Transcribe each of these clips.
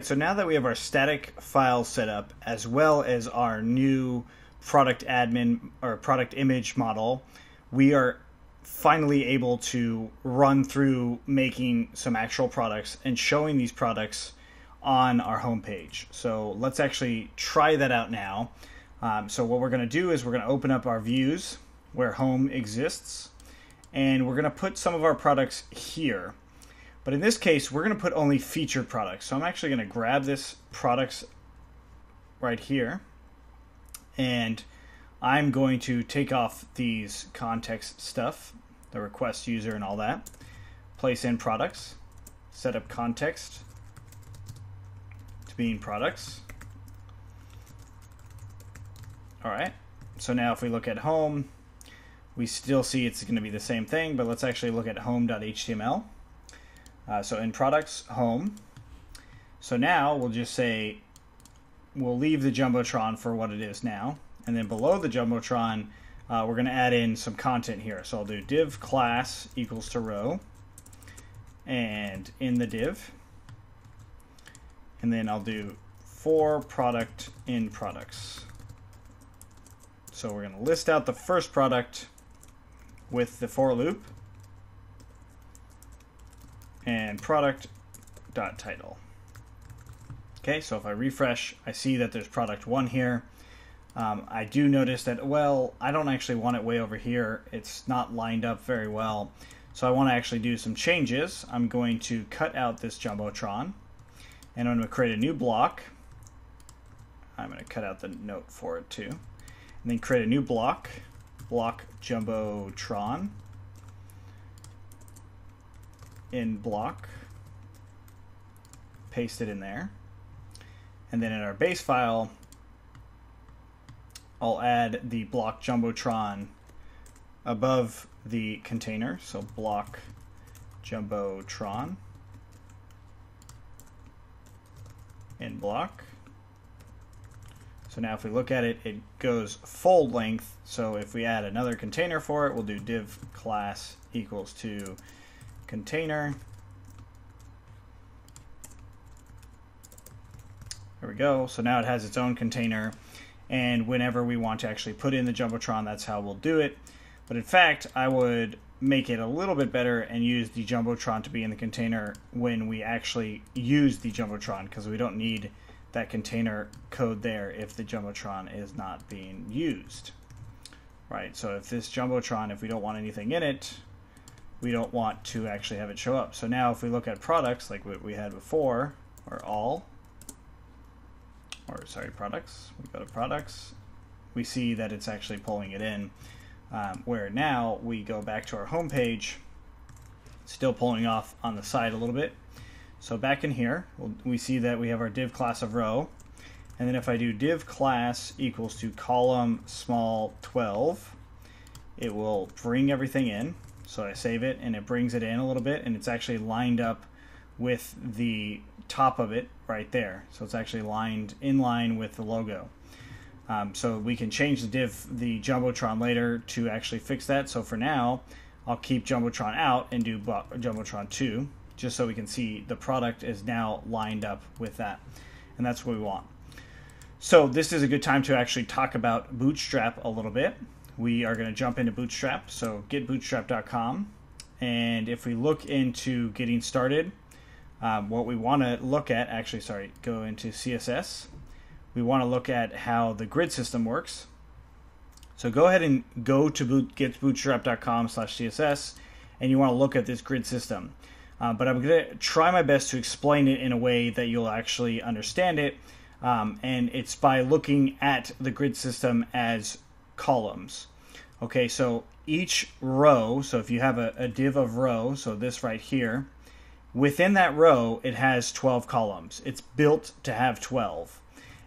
So now that we have our static file set up, as well as our new product admin or product image model, we are finally able to run through making some actual products and showing these products on our homepage. So let's actually try that out now. So what we're going to do is we're going to open up our views where home exists, and we're going to put some of our products here. But in this case, we're going to put only featured products. So I'm actually going to grab this products right here, and I'm going to take off these context stuff, the request user and all that, place in products, set up context to being products. All right, so now if we look at home, we still see it's going to be the same thing, but let's actually look at home.html. So in products, home. So now we'll just say, we'll leave the Jumbotron for what it is now. And then below the Jumbotron, we're going to add in some content here. So I'll do div class equals to row. And in the div. And then I'll do for product in products. So we're going to list out the first product with the for loop. And product.title. Okay, so if I refresh, I see that there's product 1 here. I do notice that, well, I don't actually want it way over here. It's not lined up very well. So I want to actually do some changes. I'm going to cut out this Jumbotron, and I'm going to create a new block. I'm going to cut out the note for it too. And then create a new block, block Jumbotron. In block, paste it in there, and then in our base file I'll add the block Jumbotron above the container, so block Jumbotron in block. So now if we look at it, it goes full length. So if we add another container for it, we'll do div class equals to container. There we go. So now it has its own container, and whenever we want to actually put in the Jumbotron, that's how we'll do it. But in fact, I would make it a little bit better and use the Jumbotron to be in the container when we actually use the Jumbotron, because we don't need that container code there if the Jumbotron is not being used. Right, so if this Jumbotron, if we don't want anything in it, we don't want to actually have it show up. So now if we look at products like what we had before, or all, or sorry, products, we go to products, we see that it's actually pulling it in, where now we go back to our home page, still pulling off on the side a little bit. So back in here, we see that we have our div class of row, and then if I do div class equals to column small 12, it will bring everything in. So I save it, and it brings it in a little bit, and it's actually lined up with the top of it right there. So it's actually in line with the logo. So we can change the Jumbotron later to actually fix that. So for now, I'll keep Jumbotron out and do Jumbotron 2, just so we can see the product is now lined up with that. And that's what we want. So this is a good time to actually talk about Bootstrap a little bit. We are going to jump into Bootstrap, so getbootstrap.com, and if we look into getting started, what we want to look at, go into CSS. We want to look at how the grid system works. So go ahead and go to getbootstrap.com/CSS, and you want to look at this grid system. But I'm going to try my best to explain it in a way that you'll actually understand it, and it's by looking at the grid system as columns. Okay, so each row, so if you have a div of row, so this right here, within that row it has 12 columns. It's built to have 12.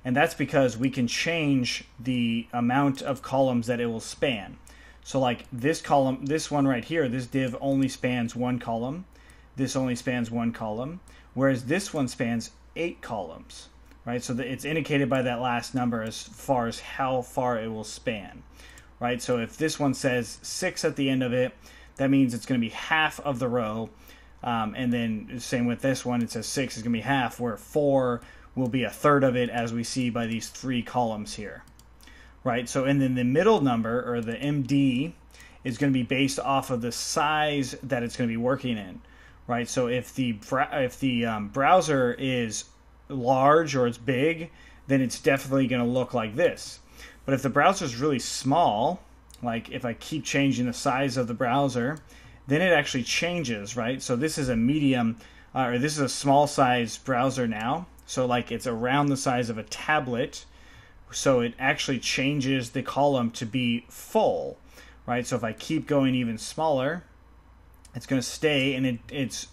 And that's because we can change the amount of columns that it will span. So like this column, this one right here, this div only spans 1 column. This only spans 1 column, whereas this one spans 8 columns. Right, so it's indicated by that last number as far as how far it will span. Right, so if this one says 6 at the end of it, that means it's going to be half of the row And then same with this one, it says 6 is going to be half, where 4 will be a third of it, as we see by these 3 columns here. Right, so and then the middle number, or the MD, is going to be based off of the size that it's going to be working in. Right, so if the browser is large or it's big, then it's definitely going to look like this. But if the browser is really small, like if I keep changing the size of the browser, then it actually changes, right? So this is a medium, or this is a small size browser now. So like it's around the size of a tablet. So it actually changes the column to be full, right? So if I keep going even smaller, it's going to stay, and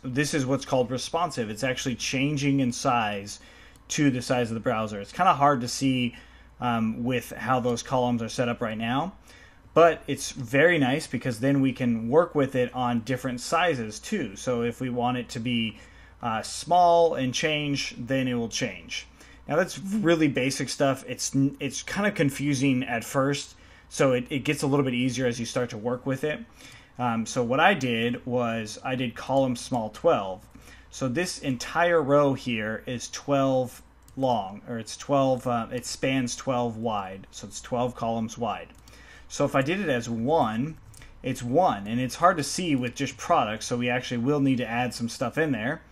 this is what's called responsive. It's actually changing in size to the size of the browser. It's kind of hard to see with how those columns are set up right now, but it's very nice because then we can work with it on different sizes too. So if we want it to be small and change, then it will change. Now that's really basic stuff. It's kind of confusing at first, so it gets a little bit easier as you start to work with it. So what I did was I did column small 12. So this entire row here is 12 long, or it's 12. It spans 12 wide, so it's 12 columns wide. So if I did it as 1, it's 1, and it's hard to see with just products, so we actually will need to add some stuff in there.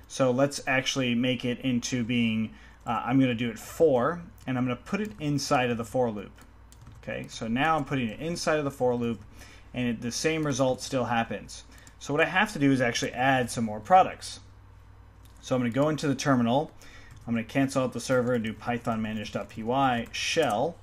So let's actually make it into being, I'm going to do it 4, and I'm going to put it inside of the for loop. Okay, so now I'm putting it inside of the for loop, and the same result still happens. So what I have to do is actually add some more products. So I'm going to go into the terminal. I'm going to cancel out the server and do python manage.py shell.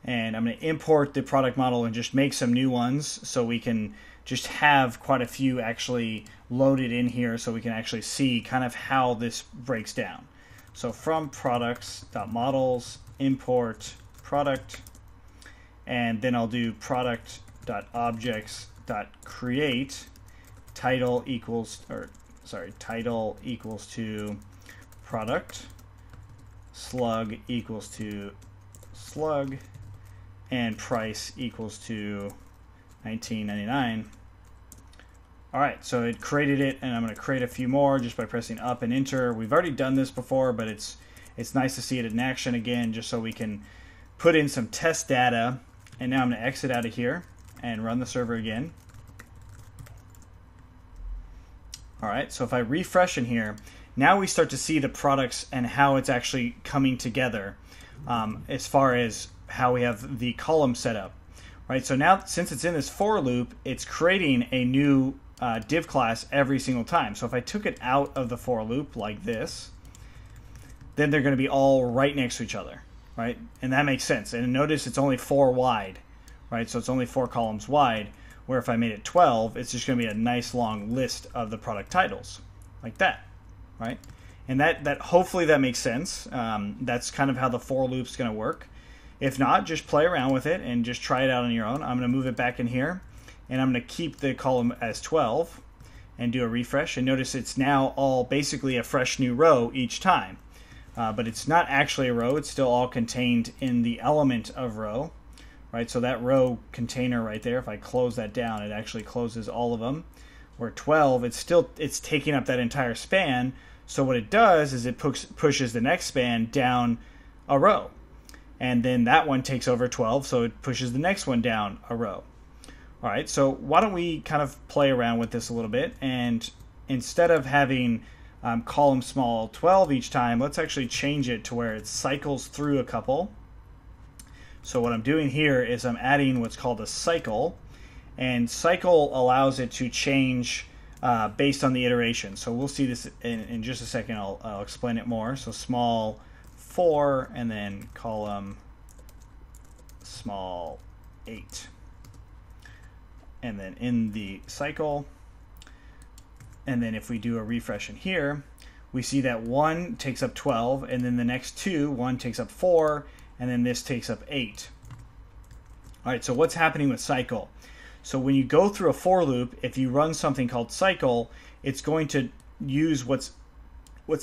And I'm going to import the product model and just make some new ones so we can just have quite a few actually loaded in here so we can actually see kind of how this breaks down. So from products.models, import product, and then I'll do product.objects.create title equals to product, slug equals to slug, and price equals to $19.99. Alright, so it created it, and I'm going to create a few more just by pressing up and enter. We've already done this before, but it's nice to see it in action again, just so we can put in some test data. And now I'm going to exit out of here and run the server again. Alright, so if I refresh in here, now we start to see the products and how it's actually coming together as far as how we have the column set up. Right, so now since it's in this for loop, it's creating a new div class every single time. So if I took it out of the for loop like this, then they're going to be all right next to each other, right? And that makes sense. And notice it's only 4 wide, right? So it's only 4 columns wide, where if I made it 12, it's just going to be a nice long list of the product titles, like that, right? And that hopefully that makes sense. That's kind of how the for loop's going to work. If not, just play around with it and just try it out on your own. I'm going to move it back in here, and I'm going to keep the column as 12 and do a refresh. And notice it's now all basically a fresh new row each time. But it's not actually a row. It's still all contained in the element of row. Right? So that row container right there, if I close that down, it actually closes all of them. Where 12, it's taking up that entire span. So what it does is it pushes the next span down a row. And then that one takes over 12, so it pushes the next one down a row. All right, so why don't we kind of play around with this a little bit, and instead of having column small 12 each time, let's actually change it to where it cycles through a couple. So what I'm doing here is I'm adding what's called a cycle, and cycle allows it to change based on the iteration. So we'll see this in just a second. I'll explain it more. So small 4, and then column small 8, and then in the cycle. And then if we do a refresh in here, we see that 1 takes up 12, and then the next 2, 1 takes up 4, and then this takes up 8. All right, so what's happening with cycle? So when you go through a for loop, if you run something called cycle, it's going to use what's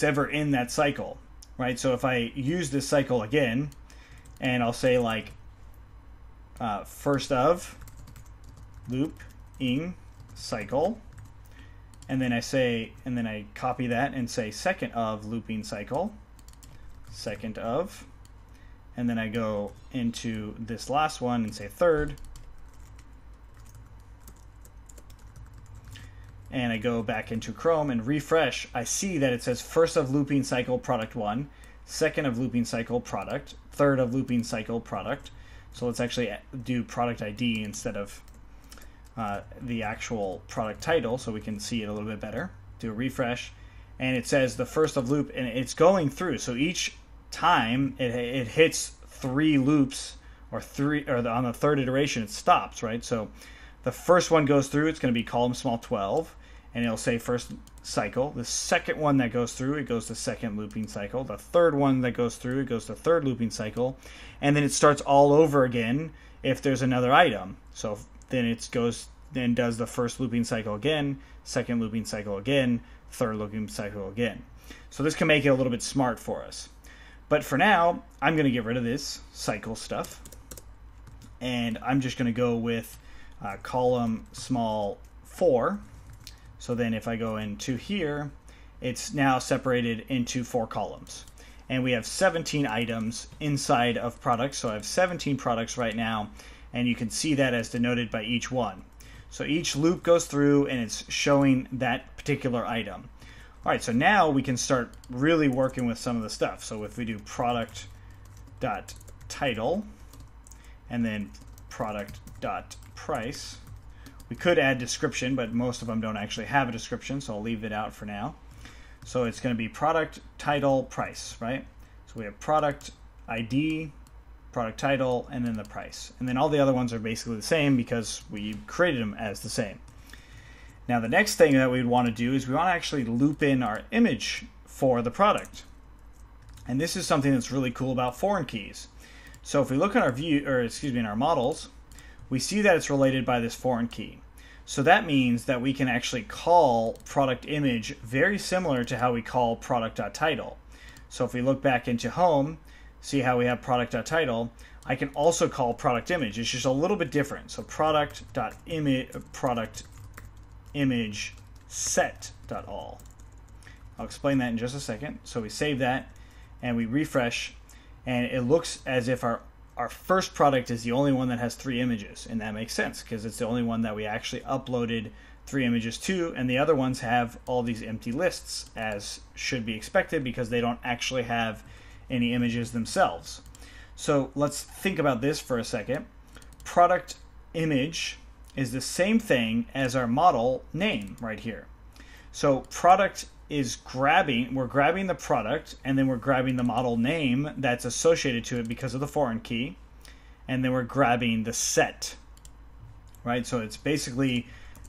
ever in that cycle. Right, so if I use this cycle again, and I'll say like first of loop ing cycle, and then I copy that and say second of looping cycle, second of, and then I go into this last one and say third, and I go back into Chrome and refresh. I see that it says first of looping cycle product 1, second of looping cycle product, third of looping cycle product. So let's actually do product ID instead of the actual product title so we can see it a little bit better. Do a refresh, and it says the first of loop, and it's going through. So each time it hits 3 loops, or on the third iteration it stops, right? So the first one goes through, it's going to be column small 12, and it'll say first cycle. The second one that goes through, it goes to second looping cycle. The third one that goes through, it goes to third looping cycle, and then it starts all over again if there's another item. So then it goes, then does the first looping cycle again, second looping cycle again, third looping cycle again. So this can make it a little bit smart for us. But for now, I'm going to get rid of this cycle stuff, and I'm just going to go with column small 4. So then if I go into here, it's now separated into 4 columns. And we have 17 items inside of products. So I have 17 products right now, and you can see that as denoted by each one. So each loop goes through and it's showing that particular item. All right, so now we can start really working with some of the stuff. So if we do product.title and then product.price, we could add description, but most of them don't actually have a description, so I'll leave it out for now. So it's going to be product, title, price, right? So we have product ID, product title, and then the price. And then all the other ones are basically the same because we created them as the same. Now the next thing that we'd want to do is we want to actually loop in our image for the product. And this is something that's really cool about foreign keys. So if we look at our in our models, we see that it's related by this foreign key. So that means that we can actually call product image very similar to how we call product.title. So if we look back into home, see how we have product.title, I can also call product image. It's just a little bit different. So product.image set.all. I'll explain that in just a second. So we save that and we refresh, and it looks as if our first product is the only one that has 3 images, and that makes sense because it's the only one that we actually uploaded 3 images to, and the other ones have all these empty lists, as should be expected because they don't actually have any images themselves. So let's think about this for a second. Product image is the same thing as our model name right here. So product is we're grabbing the product, and then we're grabbing the model name that's associated to it because of the foreign key, and then we're grabbing the set, right? So it's basically,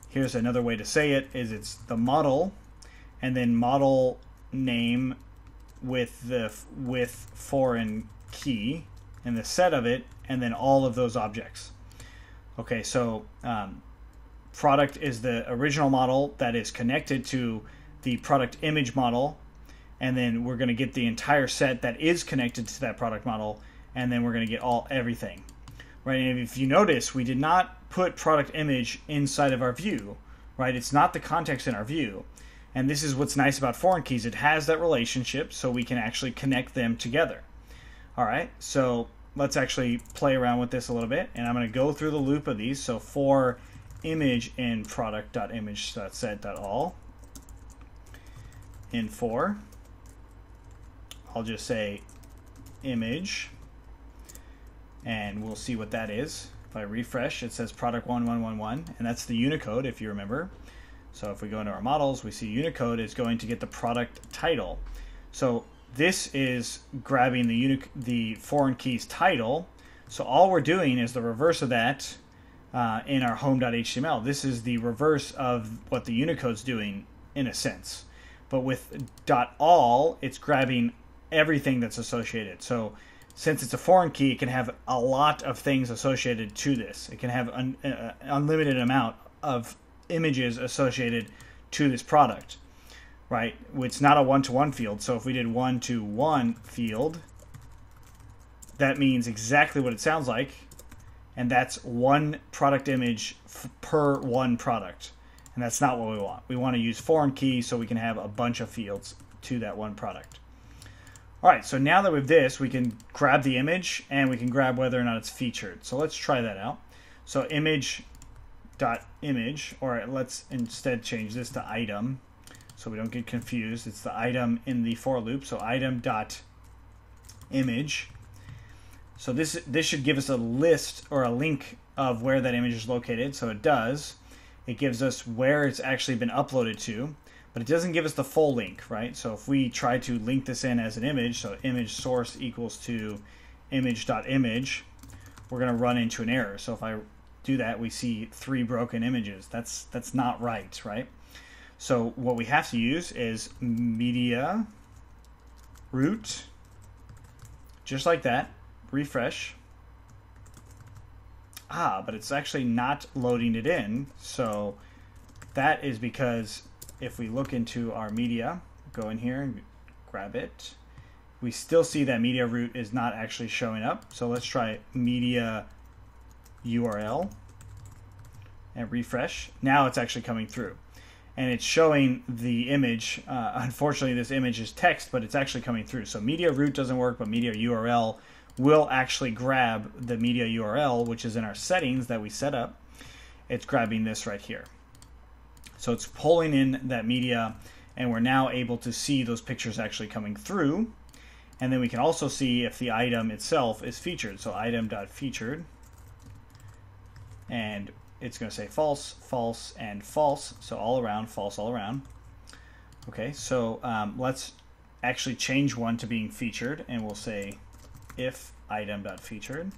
here's another way to say it, is it's the model, and then model name with foreign key, and the set of it, and then all of those objects. Okay, so product is the original model that is connected to the product image model, and then we're going to get the entire set that is connected to that product model, and then we're going to get everything, right? And if you notice, we did not put product image inside of our view, right? It's not the context in our view, and this is what's nice about foreign keys. It has that relationship, so we can actually connect them together. All right, so let's actually play around with this a little bit, and I'm going to go through the loop of these. So for image in product.image.set.all, in for, I'll just say image, and we'll see what that is. If I refresh, it says product 1111, and that's the Unicode, if you remember. So if we go into our models, we see Unicode is going to get the product title. So this is grabbing the foreign keys title. So all we're doing is the reverse of that in our home.html. This is the reverse of what the Unicode's doing in a sense. But with .all, it's grabbing everything that's associated. So since it's a foreign key, it can have a lot of things associated to this. It can have an unlimited amount of images associated to this product, right? It's not a one-to-one field. So if we did one-to-one field, that means exactly what it sounds like, and that's one product image per one product. And that's not what we want. We want to use foreign key so we can have a bunch of fields to that one product. All right, so now that we have this, we can grab the image and we can grab whether or not it's featured. So let's try that out. So image.image, or let's instead change this to item so we don't get confused. It's the item in the for loop. So item.image. So this should give us a list or a link of where that image is located. So it does. It gives us where it's actually been uploaded to. But it doesn't give us the full link, right? So if we try to link this in as an image, so image source equals to image.image, we're going to run into an error. So if I do that, we see 3 broken images. That's not right, right? So what we have to use is media root, just like that, refresh. But it's actually not loading it in. So that is because if we look into our media, go in here and grab it, we still see that media root is not actually showing up. So let's try media URL and refresh. Now it's actually coming through. And it's showing the image. Unfortunately, this image is text, but it's actually coming through. So media root doesn't work, but media URL will actually grab the media URL, which is in our settings that we set up. It's grabbing this right here. So it's pulling in that media, and we're now able to see those pictures actually coming through. And then we can also see if the item itself is featured. So item.featured, and it's going to say false, false, and false. So all around, false all around. Okay, so let's actually change one to being featured, and we'll say if item.featured,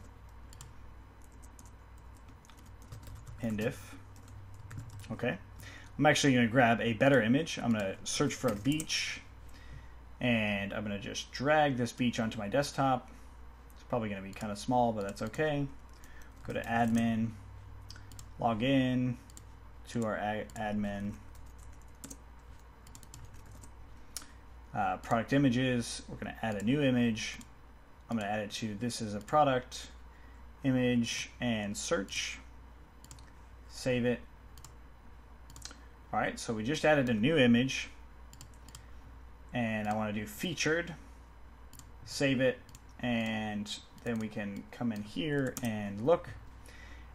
and if. Okay. I'm actually going to grab a better image. I'm going to search for a beach, and I'm going to just drag this beach onto my desktop. It's probably going to be kind of small, but that's okay. Go to admin, log in to our admin, product images. We're going to add a new image. I'm going to add it to this is a product image and search. Save it. All right, so we just added a new image, and I want to do featured, save it, and then we can come in here and look,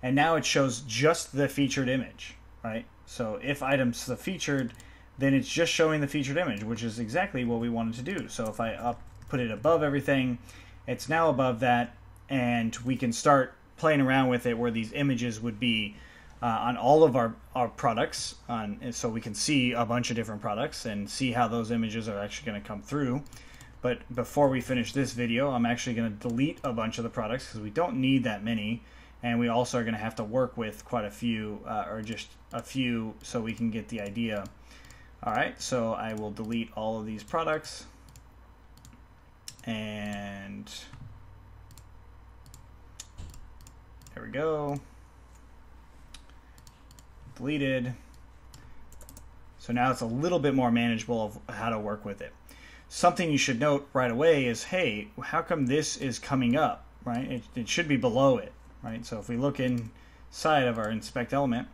and now it shows just the featured image, right? So if item's the featured, then it's just showing the featured image, which is exactly what we wanted to do. So if I put it above everything, it's now above that, and we can start playing around with it where these images would be on all of our products, so we can see a bunch of different products and see how those images are actually going to come through. But before we finish this video, I'm actually going to delete a bunch of the products because we don't need that many, and we also are going to have to work with quite a few, or just a few, so we can get the idea. Alright, so I will delete all of these products, and there we go. Deleted. So now it's a little bit more manageable of how to work with it. Something you should note right away is, hey, how come this is coming up, right? It should be below it, right? So if we look inside of our inspect element,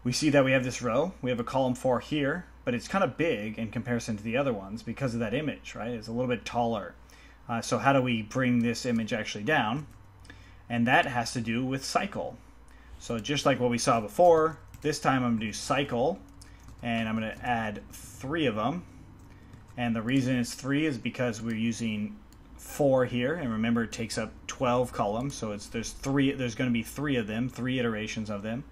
we see that we have this row. We have a column 4 here, but it's kind of big in comparison to the other ones because of that image, right? It's a little bit taller. So how do we bring this image actually down? And that has to do with cycle. So just like what we saw before, this time I'm going to do cycle, and I'm going to add 3 of them. And the reason it's 3 is because we're using 4 here, and remember it takes up 12 columns, so there's going to be 3 of them, 3 iterations of them.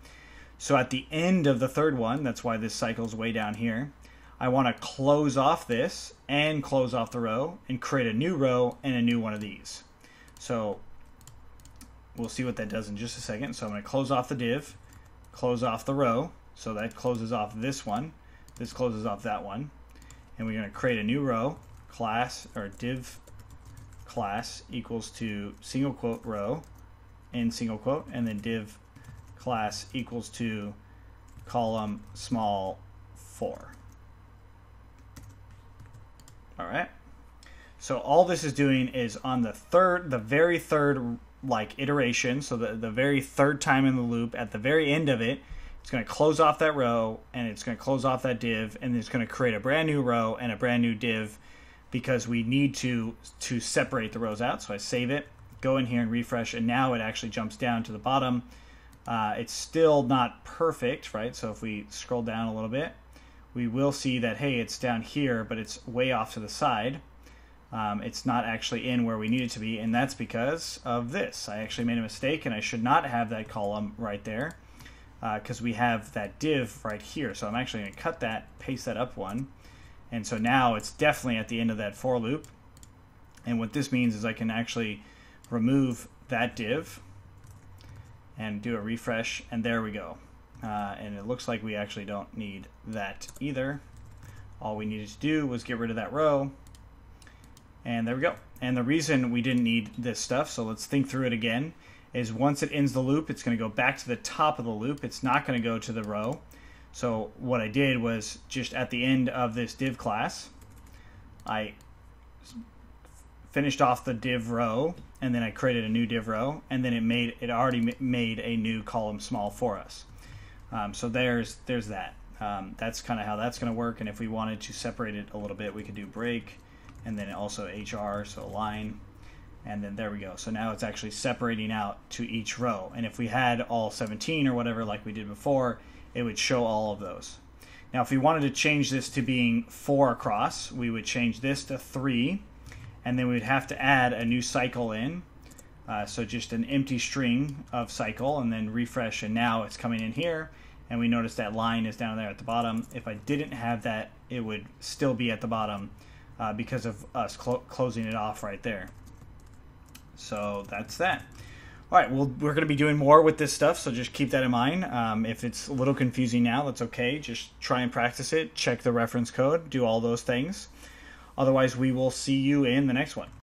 So at the end of the 3rd one, that's why this cycle is way down here, I want to close off this and close off the row and create a new row and a new one of these. So we'll see what that does in just a second. So I'm going to close off the div, close off the row, so that closes off this one, this closes off that one, and we're going to create a new row, class, or div class equals to single quote row, in single quote, and then div class equals to column small 4. All right. So all this is doing is on the very third like iteration, so the very 3rd time in the loop, at the very end of it, It's going to close off that row, and it's going to close off that div, and it's going to create a brand new row and a brand new div because we need to separate the rows out. So I save it, go in here and refresh, and now it actually jumps down to the bottom. It's still not perfect, right? So if we scroll down a little bit, we will see that, hey, it's down here, but it's way off to the side. It's not actually in where we need it to be, and that's because of this. I actually made a mistake, and I should not have that column right there because we have that div right here. So I'm actually going to cut that, paste that up one, and so now it's definitely at the end of that for loop. And what this means is I can actually remove that div and do a refresh, and there we go. And it looks like we actually don't need that either. All we needed to do was get rid of that row, and there we go. And the reason we didn't need this stuff, so let's think through it again, is once it ends the loop, it's going to go back to the top of the loop. It's not going to go to the row. So what I did was just at the end of this div class, I finished off the div row, and then I created a new div row, and then it already made a new column small for us. So there's that. That's kind of how that's going to work. And if we wanted to separate it a little bit, we could do break, and then also HR, so line, and then there we go. So now it's actually separating out to each row. And if we had all 17 or whatever like we did before, it would show all of those. Now if we wanted to change this to being 4 across, we would change this to 3, and then we'd have to add a new cycle in. So just an empty string of cycle, and then refresh, and now it's coming in here, and we notice that line is down there at the bottom. If I didn't have that, it would still be at the bottom because of us closing it off right there. So that's that. All right, well, we're going to be doing more with this stuff, so just keep that in mind. If it's a little confusing now, that's okay. Just try and practice it, check the reference code, do all those things. Otherwise, we will see you in the next one.